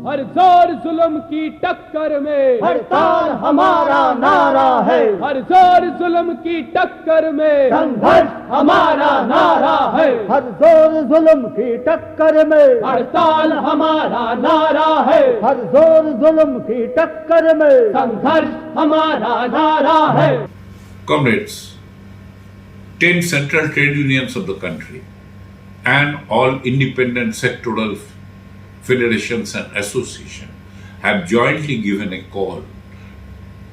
हर जोर जुल्म की टक्कर में हड़ताल हमारा नारा है। हर जोर जुल्म की टक्कर में संघर्ष हमारा नारा है। हर जोर जुल्म की टक्कर में हड़ताल हमारा नारा है। हर जोर जुल्म की टक्कर में संघर्ष हमारा नारा है. Comrades, 10 central trade unions of the country and all independent sectoral federations and associations have jointly given a call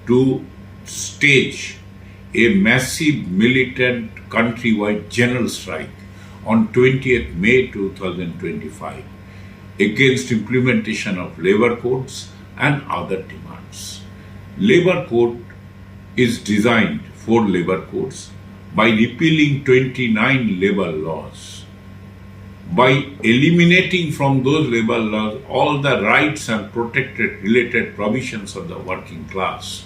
to stage a massive militant countrywide general strike on 20th May 2025 against implementation of labor codes and other demands. Labor code is designed for labor codes by repealing 29 labor laws. By eliminating from those labor laws all the rights and protected related provisions of the working class,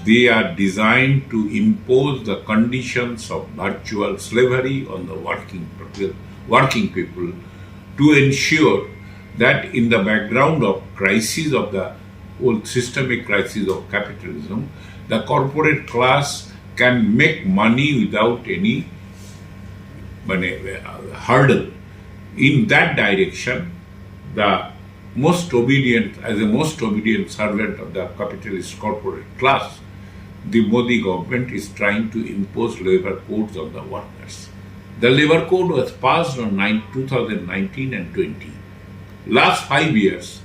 they are designed to impose the conditions of virtual slavery on the working people to ensure that in the background of crisis of the whole systemic crisis of capitalism, the corporate class can make money without any hurdle. In that direction, the most obedient servant of the capitalist corporate class, the Modi government is trying to impose labor codes on the workers. The labor code was passed on 2019 and 20. Last 5 years,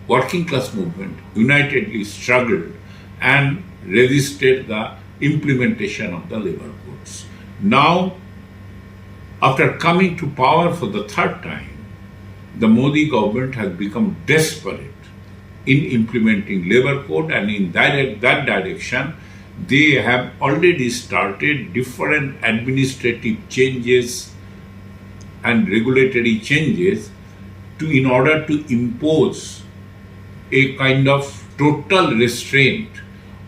working class movement unitedly struggled and resisted the implementation of the labor codes. Now, after coming to power for the third time, the Modi government has become desperate in implementing labor code, and in that direction, they have already started different administrative changes and regulatory changes in order to impose a kind of total restraint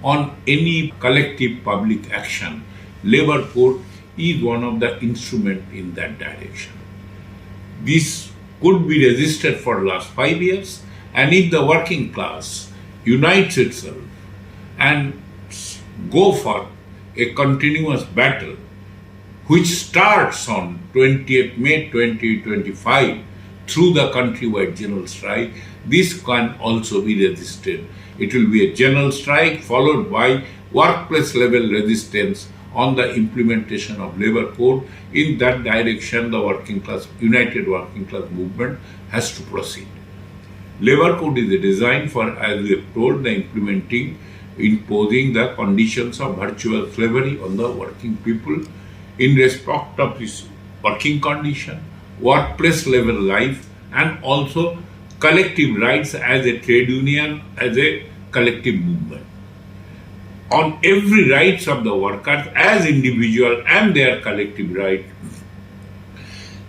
on any collective public action. Labor code is one of the instruments in that direction. This could be resisted for the last 5 years, and if the working class unites itself and go for a continuous battle which starts on 20th May 2025 through the countrywide general strike, this can also be resisted. It will be a general strike followed by workplace level resistance on the implementation of labor code. In that direction, the united working class movement has to proceed. Labor code is designed for, as we have told, the imposing the conditions of virtual slavery on the working people in respect of this working condition, workplace level life, and also collective rights as a trade union, as a collective movement. On every rights of the workers as individual and their collective right,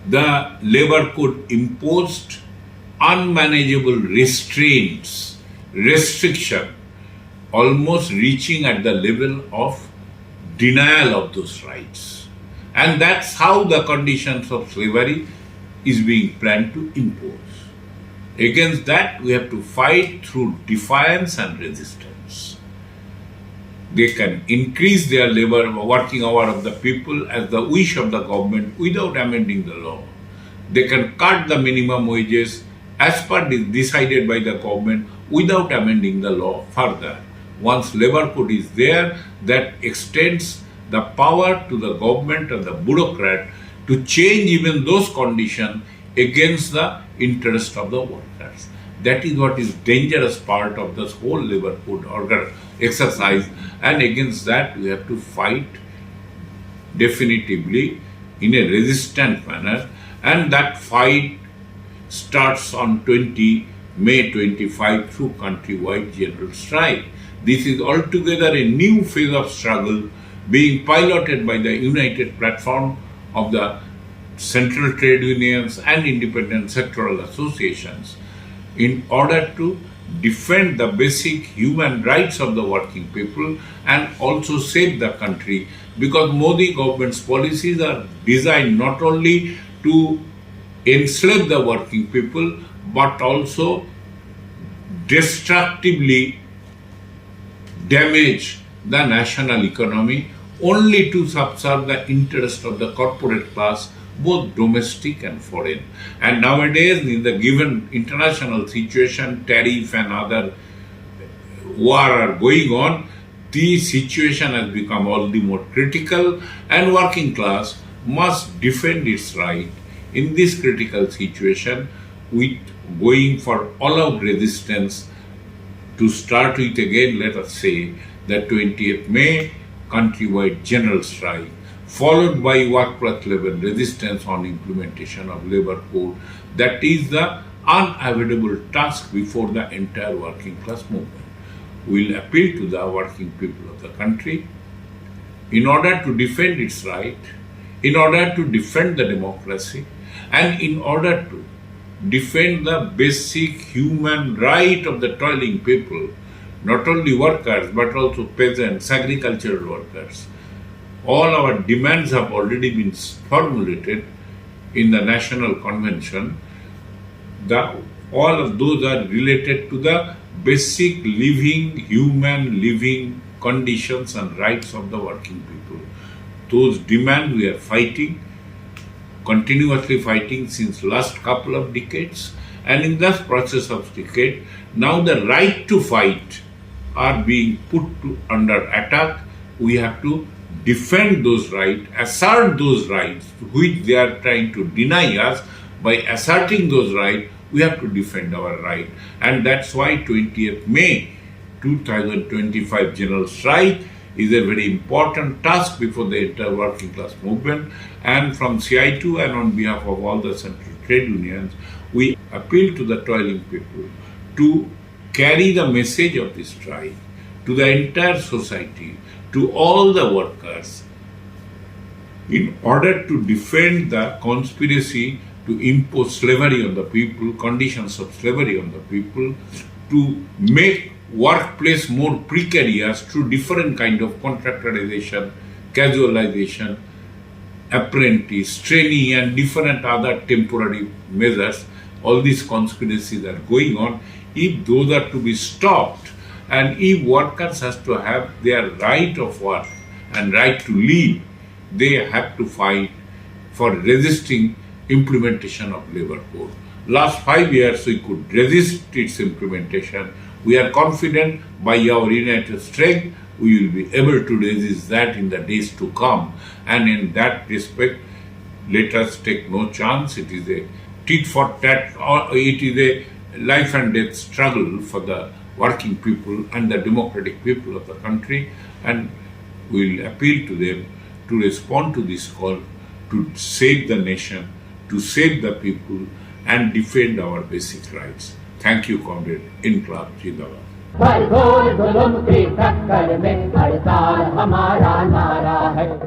the labor code imposed unmanageable restriction, almost reaching at the level of denial of those rights. And that's how the conditions of slavery is being planned to impose. Against that, we have to fight through defiance and resistance. They can increase their labor working hour of the people as the wish of the government without amending the law. They can cut the minimum wages as per decided by the government without amending the law further. Once labor code is there, that extends the power to the government and the bureaucrat to change even those conditions against the interest of the workers. That is what is dangerous part of this whole labor code exercise, and against that we have to fight definitively in a resistant manner, and that fight starts on 20 May 25 through countrywide general strike. This is altogether a new phase of struggle being piloted by the united platform of the central trade unions and independent sectoral associations in order to defend the basic human rights of the working people and also save the country, because Modi government's policies are designed not only to enslave the working people but also destructively damage the national economy only to subserve the interest of the corporate class, both domestic and foreign. And nowadays, in the given international situation, tariff and other war are going on, the situation has become all the more critical, and working class must defend its right in this critical situation with going for all-out resistance. To start with again, let us say the 20th May countrywide general strike, followed by workplace level resistance on implementation of labor code. That is the unavoidable task before the entire working class movement. We will appeal to the working people of the country in order to defend its right, in order to defend the democracy, and in order to defend the basic human right of the toiling people, not only workers but also peasants, agricultural workers. All our demands have already been formulated in the National Convention. All of those are related to the basic human living conditions and rights of the working people. Those demands we are fighting, continuously fighting since last couple of decades, and in this process of decade, now the right to fight are being put under attack. We have to defend those rights, assert those rights which they are trying to deny us. By asserting those rights, we have to defend our right, and that's why 20th May 2025 general strike is a very important task before the entire working class movement. And from CITU and on behalf of all the central trade unions, we appeal to the toiling people to carry the message of this strike to the entire society, to all the workers, in order to defend the conspiracy to impose slavery on the people, conditions of slavery on the people, to make workplace more precarious through different kind of contractualization, casualization, apprentice, trainee, and different other temporary measures. All these conspiracies are going on. If those are to be stopped, and if workers has to have their right of work and right to live, they have to fight for resisting implementation of labor code. Last 5 years we could resist its implementation. We are confident by our united strength we will be able to resist that in the days to come. And in that respect, let us take no chance. It is a tit for tat, or it is a life and death struggle for the working people and the democratic people of the country, and we will appeal to them to respond to this call, to save the nation, to save the people, and defend our basic rights. Thank you, comrade. Inqilab Zindabad. हर जोर जुल्म की टक्कर में हड़ताल हमारा नारा है।